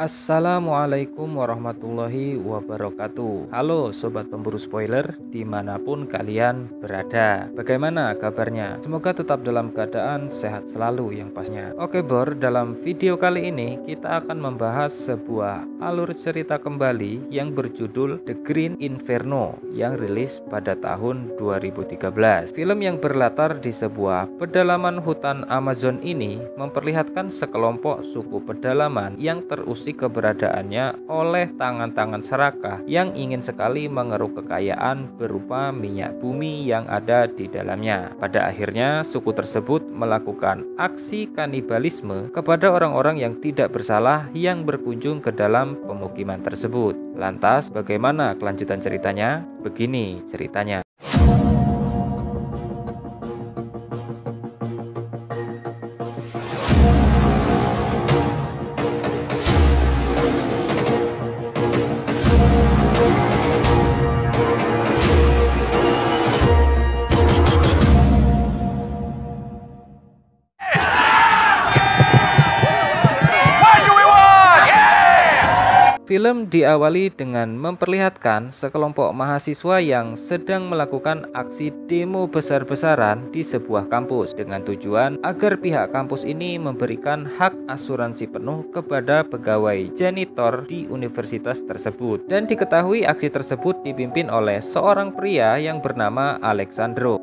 Assalamualaikum warahmatullahi wabarakatuh. Halo sobat pemburu spoiler dimanapun kalian berada. Bagaimana kabarnya? Semoga tetap dalam keadaan sehat selalu yang pastinya. Oke Bor, dalam video kali ini kita akan membahas sebuah alur cerita kembali yang berjudul The Green Inferno yang rilis pada tahun 2013. Film yang berlatar di sebuah pedalaman hutan Amazon ini memperlihatkan sekelompok suku pedalaman yang terusik keberadaannya oleh tangan-tangan serakah yang ingin sekali mengeruk kekayaan berupa minyak bumi yang ada di dalamnya. Pada akhirnya suku tersebut melakukan aksi kanibalisme kepada orang-orang yang tidak bersalah yang berkunjung ke dalam pemukiman tersebut. Lantas bagaimana kelanjutan ceritanya? Begini ceritanya. Film diawali dengan memperlihatkan sekelompok mahasiswa yang sedang melakukan aksi demo besar-besaran di sebuah kampus dengan tujuan agar pihak kampus ini memberikan hak asuransi penuh kepada pegawai janitor di universitas tersebut. Dan diketahui aksi tersebut dipimpin oleh seorang pria yang bernama Alexandro.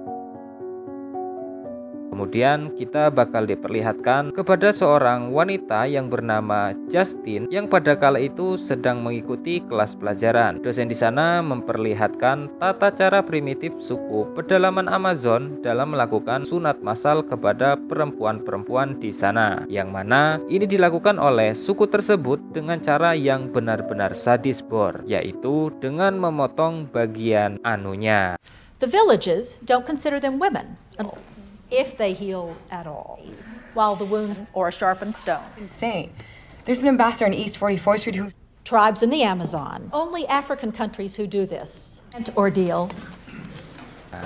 Kemudian kita bakal diperlihatkan kepada seorang wanita yang bernama Justin yang pada kala itu sedang mengikuti kelas pelajaran. Dosen di sana memperlihatkan tata cara primitif suku pedalaman Amazon dalam melakukan sunat massal kepada perempuan-perempuan di sana, yang mana ini dilakukan oleh suku tersebut dengan cara yang benar-benar sadis Bor, yaitu dengan memotong bagian anunya. The villages don't consider them women, if they heal at all, while the wounds or a sharpened stone. Insane. There's an ambassador in East 44th Street who... Tribes in the Amazon. Only African countries who do this. And ordeal.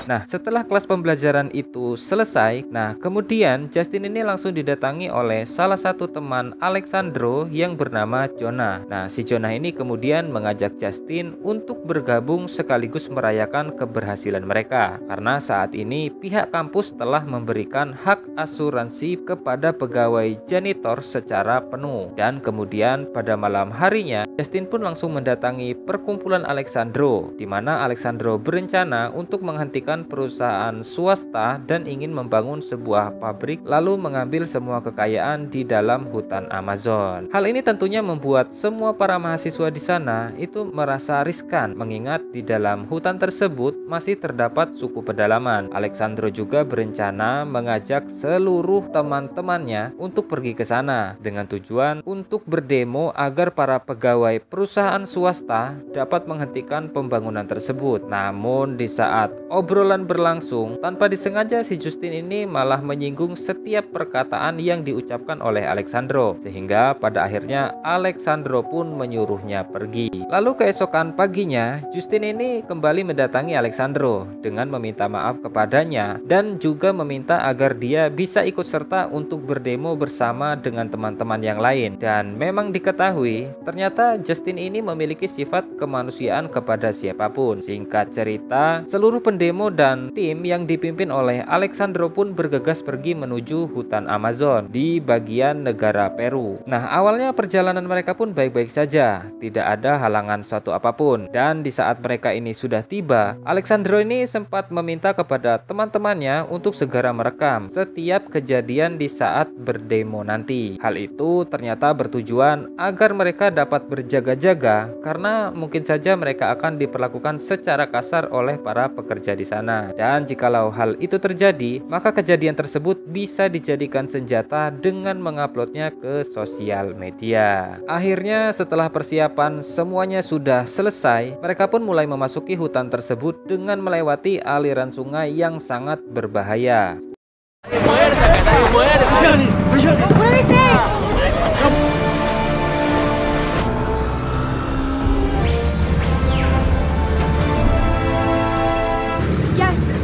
Nah, setelah kelas pembelajaran itu selesai, kemudian Justin ini langsung didatangi oleh salah satu teman Alexandro yang bernama Jonah. Nah, si Jonah ini kemudian mengajak Justin untuk bergabung sekaligus merayakan keberhasilan mereka. Karena saat ini pihak kampus telah memberikan hak asuransi kepada pegawai janitor secara penuh. Dan kemudian pada malam harinya, Justin pun langsung mendatangi perkumpulan Alexandro, di mana Alexandro berencana untuk menghentikan perusahaan swasta dan ingin membangun sebuah pabrik lalu mengambil semua kekayaan di dalam hutan Amazon. Hal ini tentunya membuat semua para mahasiswa di sana itu merasa riskan mengingat di dalam hutan tersebut masih terdapat suku pedalaman. Alexandro juga berencana mengajak seluruh teman-temannya untuk pergi ke sana dengan tujuan untuk berdemo agar para pegawai perusahaan swasta dapat menghentikan pembangunan tersebut. Namun di saat obrolan berlangsung, tanpa disengaja si Justin ini malah menyinggung setiap perkataan yang diucapkan oleh Alexandro, sehingga pada akhirnya Alexandro pun menyuruhnya pergi. Lalu keesokan paginya, Justin ini kembali mendatangi Alexandro dengan meminta maaf kepadanya dan juga meminta agar dia bisa ikut serta untuk berdemo bersama dengan teman-teman yang lain. Dan memang diketahui, ternyata Justin ini memiliki sifat kemanusiaan kepada siapapun. Singkat cerita, seluruh pendemo dan tim yang dipimpin oleh Alexandro pun bergegas pergi menuju hutan Amazon di bagian negara Peru. Nah, awalnya perjalanan mereka pun baik-baik saja, tidak ada halangan suatu apapun. Dan di saat mereka ini sudah tiba, Alexandro ini sempat meminta kepada teman-temannya untuk segera merekam setiap kejadian di saat berdemo nanti. Hal itu ternyata bertujuan agar mereka dapat berjaga-jaga karena mungkin saja mereka akan diperlakukan secara kasar oleh para pekerja di sana. Dan jikalau hal itu terjadi, maka kejadian tersebut bisa dijadikan senjata dengan menguploadnya ke sosial media. Akhirnya setelah persiapan semuanya sudah selesai, mereka pun mulai memasuki hutan tersebut dengan melewati aliran sungai yang sangat berbahaya.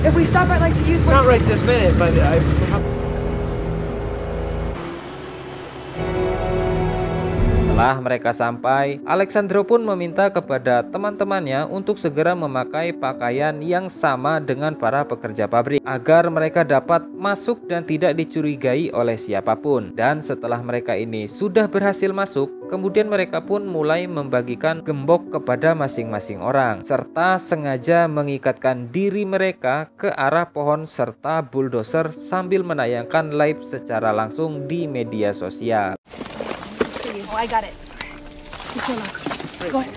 If we stop, I'd like to use one. Not right this minute, but Setelah mereka sampai, Alexandro pun meminta kepada teman-temannya untuk segera memakai pakaian yang sama dengan para pekerja pabrik agar mereka dapat masuk dan tidak dicurigai oleh siapapun. Dan setelah mereka ini sudah berhasil masuk, kemudian mereka pun mulai membagikan gembok kepada masing-masing orang serta sengaja mengikatkan diri mereka ke arah pohon serta bulldozer sambil menayangkan live secara langsung di media sosial. Oh, I got it. Go ahead.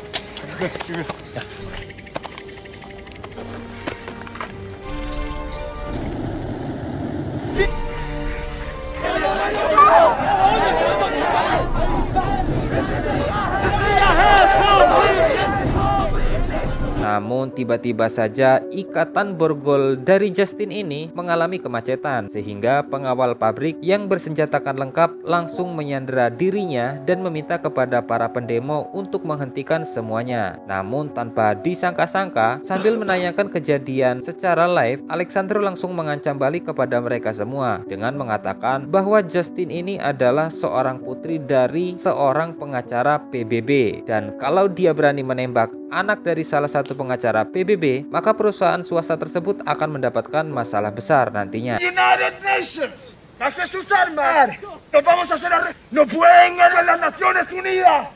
Namun tiba-tiba saja ikatan borgol dari Justin ini mengalami kemacetan sehingga pengawal pabrik yang bersenjatakan lengkap langsung menyandera dirinya dan meminta kepada para pendemo untuk menghentikan semuanya. Namun tanpa disangka-sangka, sambil menayangkan kejadian secara live, Alexandro langsung mengancam balik kepada mereka semua dengan mengatakan bahwa Justin ini adalah seorang putri dari seorang pengacara PBB dan kalau dia berani menembak anak dari salah satu pengacara PBB, maka perusahaan swasta tersebut akan mendapatkan masalah besar nantinya. United Nations, baje sus armas. Nos vamos a hacer no pueden ir a las Naciones Unidas.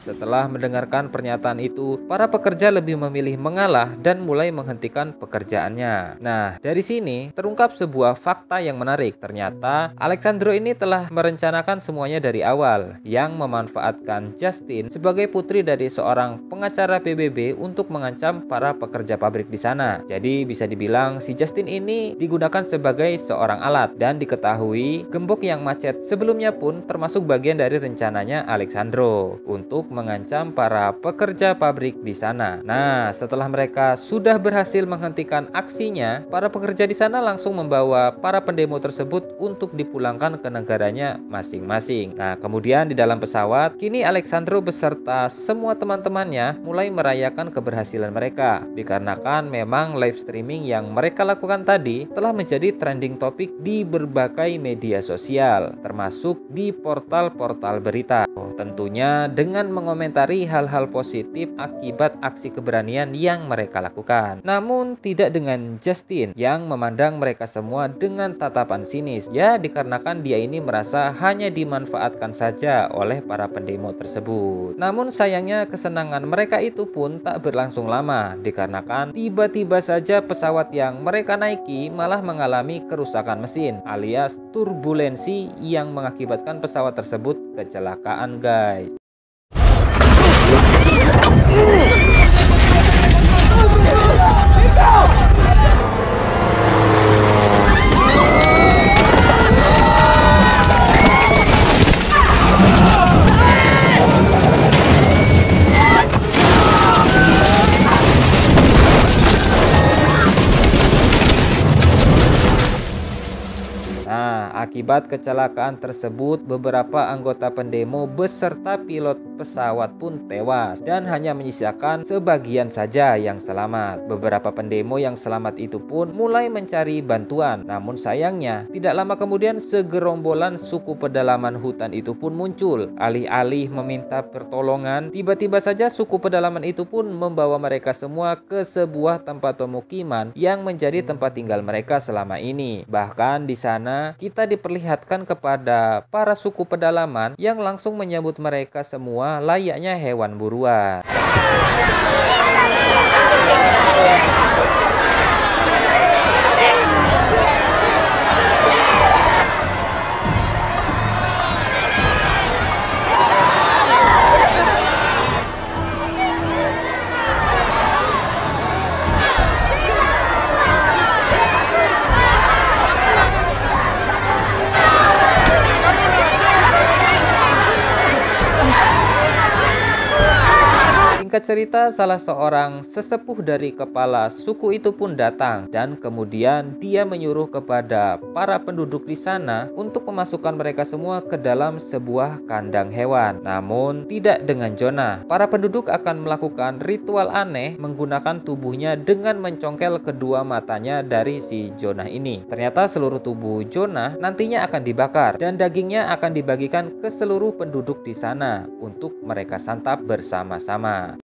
Setelah mendengarkan pernyataan itu, para pekerja lebih memilih mengalah dan mulai menghentikan pekerjaannya. Nah, dari sini terungkap sebuah fakta yang menarik. Ternyata Alexandro ini telah merencanakan semuanya dari awal, yang memanfaatkan Justin sebagai putri dari seorang pengacara PBB untuk mengancam para pekerja pabrik di sana. Jadi bisa dibilang si Justin ini digunakan sebagai seorang alat dan diketahui gembok yang macet sebelumnya pun termasuk bagian dari rencananya Alexandro untuk mengancam para pekerja pabrik di sana. Nah, setelah mereka sudah berhasil menghentikan aksinya, para pekerja di sana langsung membawa para pendemo tersebut untuk dipulangkan ke negaranya masing-masing. Nah, kemudian di dalam pesawat, kini Alexandro beserta semua teman-temannya mulai merayakan keberhasilan mereka. Dikarenakan memang live streaming yang mereka lakukan tadi telah menjadi trending topik di berbagai media sosial, termasuk di portal-portal berita. Tentunya dengan mengomentari hal-hal positif akibat aksi keberanian yang mereka lakukan. Namun tidak dengan Justin yang memandang mereka semua dengan tatapan sinis. Ya, dikarenakan dia ini merasa hanya dimanfaatkan saja oleh para pendemo tersebut. Namun sayangnya kesenangan mereka itu pun tak berlangsung lama, dikarenakan tiba-tiba saja pesawat yang mereka naiki malah mengalami kerusakan mesin alias turbulensi yang mengakibatkan pesawat tersebut kecelakaan, guys. Akibat kecelakaan tersebut, beberapa anggota pendemo beserta pilot pesawat pun tewas dan hanya menyisakan sebagian saja yang selamat. Beberapa pendemo yang selamat itu pun mulai mencari bantuan. Namun sayangnya, tidak lama kemudian segerombolan suku pedalaman hutan itu pun muncul. Alih-alih meminta pertolongan, tiba-tiba saja suku pedalaman itu pun membawa mereka semua ke sebuah tempat pemukiman yang menjadi tempat tinggal mereka selama ini. Bahkan di sana kita diperlihatkan kepada para suku pedalaman yang langsung menyambut mereka semua layaknya hewan buruan. Singkat cerita, salah seorang sesepuh dari kepala suku itu pun datang dan kemudian dia menyuruh kepada para penduduk di sana untuk memasukkan mereka semua ke dalam sebuah kandang hewan. Namun tidak dengan Jonah. Para penduduk akan melakukan ritual aneh menggunakan tubuhnya dengan mencongkel kedua matanya dari si Jonah ini. Ternyata seluruh tubuh Jonah nantinya akan dibakar dan dagingnya akan dibagikan ke seluruh penduduk di sana untuk mereka santap bersama-sama.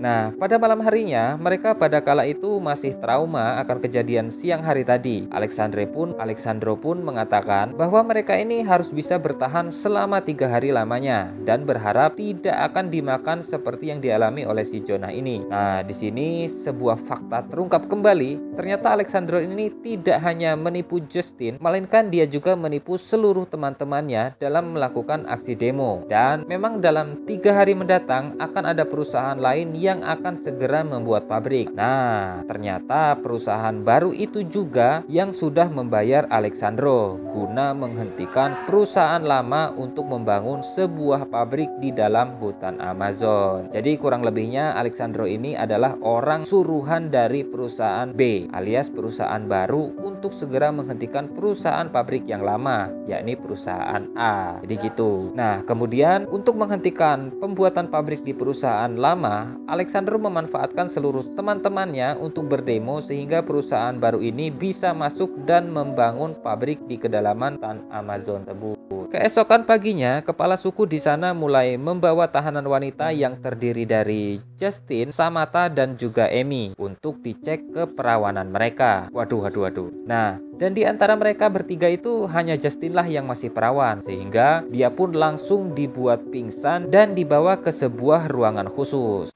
Nah, pada malam harinya, mereka pada kala itu masih trauma akan kejadian siang hari tadi. Alexandro pun mengatakan bahwa mereka ini harus bisa bertahan selama 3 hari lamanya dan berharap tidak akan dimakan seperti yang dialami oleh si Jonah ini. Nah, di sini sebuah fakta terungkap kembali. Ternyata Alexandro ini tidak hanya menipu Justin, melainkan dia juga menipu seluruh teman-temannya dalam melakukan aksi demo. Dan memang dalam 3 hari mendatang akan ada perusahaan lain yang akan segera membuat pabrik. Nah, ternyata perusahaan baru itu juga yang sudah membayar Alexandro guna menghentikan perusahaan lama untuk membangun sebuah pabrik di dalam hutan Amazon. Jadi kurang lebihnya Alexandro ini adalah orang suruhan dari perusahaan B alias perusahaan baru untuk segera menghentikan perusahaan pabrik yang lama, yakni perusahaan A. Jadi gitu. Nah, kemudian untuk menghentikan pembuatan pabrik di perusahaan lama, Alexandro memanfaatkan seluruh teman-temannya untuk berdemo sehingga perusahaan baru ini bisa masuk dan membangun pabrik di kedalaman hutan Amazon tersebut. Keesokan paginya, kepala suku di sana mulai membawa tahanan wanita yang terdiri dari Justin, Samantha, dan juga Amy untuk dicek keperawanan mereka. Waduh. Nah, dan di antara mereka bertiga itu hanya Justin lah yang masih perawan, sehingga dia pun langsung dibuat pingsan dan dibawa ke sebuah ruangan khusus.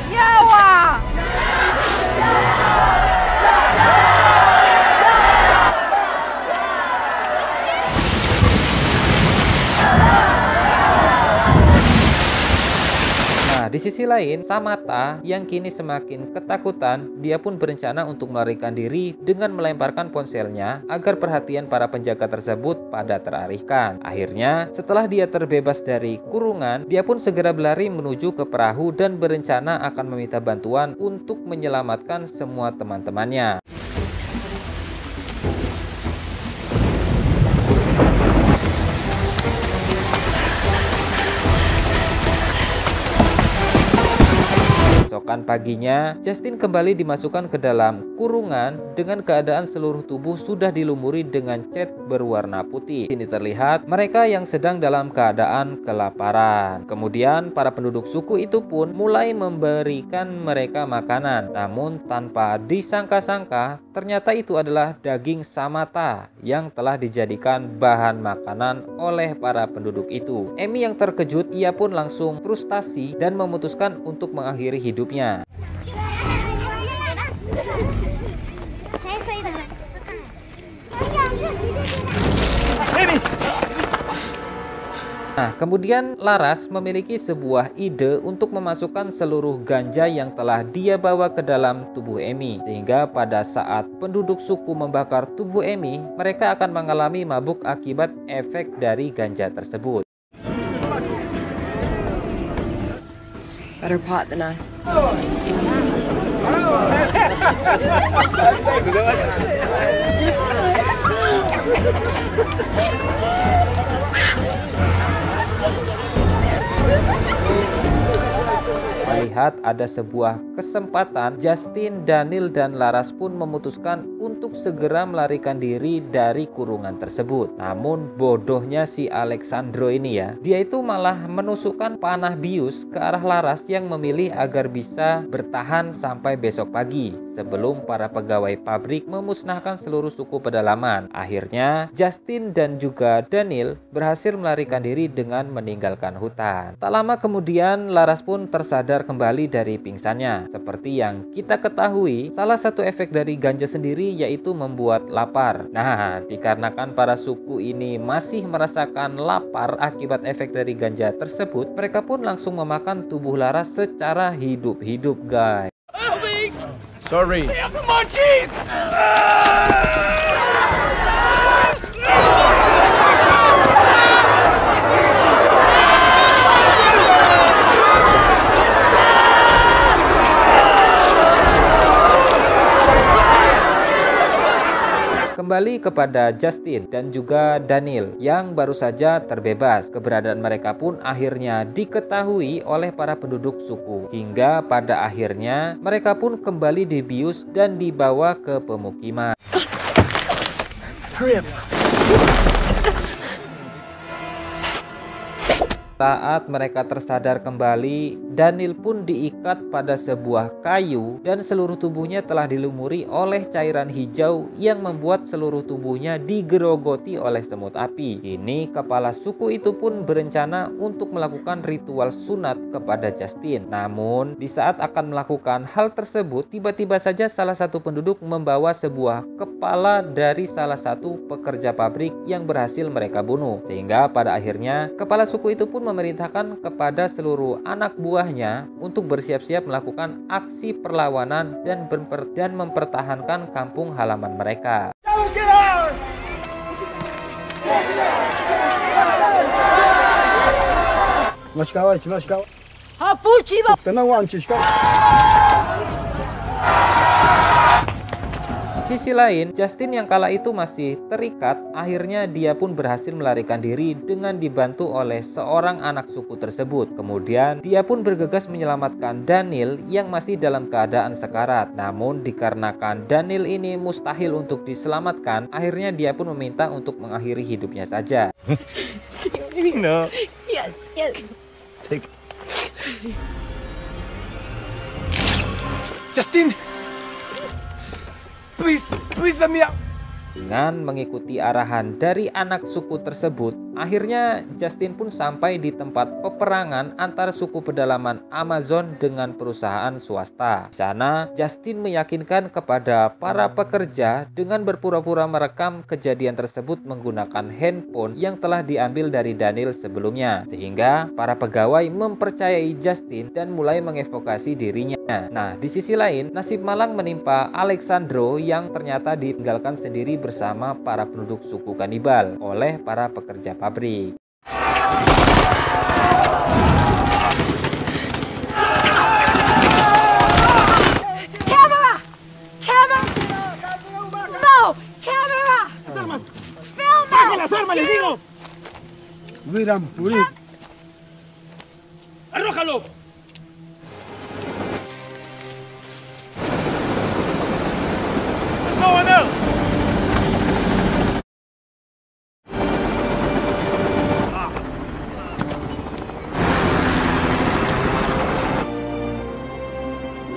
Yawa! Nah, di sisi lain, Samantha yang kini semakin ketakutan, dia pun berencana untuk melarikan diri dengan melemparkan ponselnya agar perhatian para penjaga tersebut pada teralihkan. Akhirnya, setelah dia terbebas dari kurungan, dia pun segera berlari menuju ke perahu dan berencana akan meminta bantuan untuk menyelamatkan semua teman-temannya. Keesokan paginya, Justin kembali dimasukkan ke dalam kurungan dengan keadaan seluruh tubuh sudah dilumuri dengan cat berwarna putih. Ini terlihat mereka yang sedang dalam keadaan kelaparan. Kemudian para penduduk suku itu pun mulai memberikan mereka makanan. Namun tanpa disangka-sangka, ternyata itu adalah daging Samantha yang telah dijadikan bahan makanan oleh para penduduk itu. Amy yang terkejut, ia pun langsung frustasi dan memutuskan untuk mengakhiri hidupnya. Nah, kemudian Laras memiliki sebuah ide untuk memasukkan seluruh ganja yang telah dia bawa ke dalam tubuh Amy. Sehingga pada saat penduduk suku membakar tubuh Amy, mereka akan mengalami mabuk akibat efek dari ganja tersebut. Better pot than us. melihat ada sebuah kesempatan, Justin, Daniel, dan Laras pun memutuskan untuk segera melarikan diri dari kurungan tersebut. Namun bodohnya si Alexandro ini ya, dia itu malah menusukkan panah bius ke arah Laras yang memilih agar bisa bertahan sampai besok pagi sebelum para pegawai pabrik memusnahkan seluruh suku pedalaman. Akhirnya Justin dan juga Daniel berhasil melarikan diri dengan meninggalkan hutan. Tak lama kemudian Laras pun tersadar kembali dari pingsannya. Seperti yang kita ketahui, salah satu efek dari ganja sendiri yaitu membuat lapar. Nah, dikarenakan para suku ini masih merasakan lapar akibat efek dari ganja tersebut, mereka pun langsung memakan tubuh Laras secara hidup-hidup, guys. Sorry. Come on, cheese! Kembali kepada Justin dan juga Daniel yang baru saja terbebas. Keberadaan mereka pun akhirnya diketahui oleh para penduduk suku. Hingga pada akhirnya mereka pun kembali dibius dan dibawa ke pemukiman. Saat mereka tersadar kembali, Daniel pun diikat pada sebuah kayu dan seluruh tubuhnya telah dilumuri oleh cairan hijau yang membuat seluruh tubuhnya digerogoti oleh semut api. Kini kepala suku itu pun berencana untuk melakukan ritual sunat kepada Justin. Namun di saat akan melakukan hal tersebut, tiba-tiba saja salah satu penduduk membawa sebuah kepala dari salah satu pekerja pabrik yang berhasil mereka bunuh. Sehingga pada akhirnya kepala suku itu pun memerintahkan kepada seluruh anak buahnya untuk bersiap-siap melakukan aksi perlawanan dan mempertahankan kampung halaman mereka. Di sisi lain, Justin yang kala itu masih terikat, akhirnya dia pun berhasil melarikan diri dengan dibantu oleh seorang anak suku tersebut. Kemudian dia pun bergegas menyelamatkan Daniel yang masih dalam keadaan sekarat. Namun dikarenakan Daniel ini mustahil untuk diselamatkan, akhirnya dia pun meminta untuk mengakhiri hidupnya saja. No. Yes, yes. Take. Justin! Please let me out. Dengan mengikuti arahan dari anak suku tersebut, akhirnya Justin pun sampai di tempat peperangan antara suku pedalaman Amazon dengan perusahaan swasta. Di sana, Justin meyakinkan kepada para pekerja dengan berpura-pura merekam kejadian tersebut menggunakan handphone yang telah diambil dari Daniel sebelumnya. Sehingga para pegawai mempercayai Justin dan mulai mengevokasi dirinya. Nah, di sisi lain, nasib malang menimpa Alexandro yang ternyata ditinggalkan sendiri bersama para penduduk suku kanibal oleh para pekerja pabrik. Camera! Camera! No! Camera! Film ¡Las armas, les digo! ¡Arrójalo! No one else!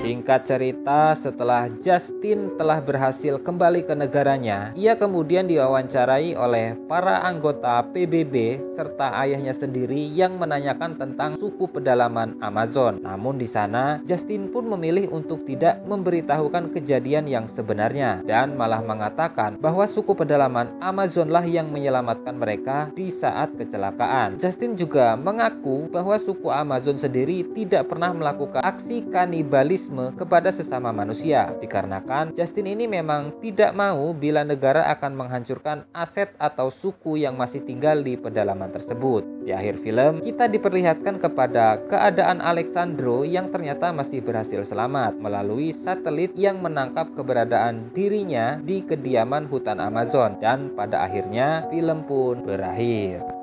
Singkat cerita, setelah Justin telah berhasil kembali ke negaranya, ia kemudian diwawancarai oleh para anggota PBB serta ayahnya sendiri yang menanyakan tentang suku pedalaman Amazon. Namun di sana, Justin pun memilih untuk tidak memberitahukan kejadian yang sebenarnya dan malah mengatakan bahwa suku pedalaman Amazonlah yang menyelamatkan mereka di saat kecelakaan. Justin juga mengaku bahwa suku Amazon sendiri tidak pernah melakukan aksi kanibalisme kepada sesama manusia, dikarenakan Justin ini memang tidak mau bila negara akan menghancurkan aset atau suku yang masih tinggal di pedalaman tersebut. Di akhir film, kita diperlihatkan kepada keadaan Alexandro yang ternyata masih berhasil selamat melalui satelit yang menangkap keberadaan dirinya di kediaman hutan Amazon, dan pada akhirnya film pun berakhir.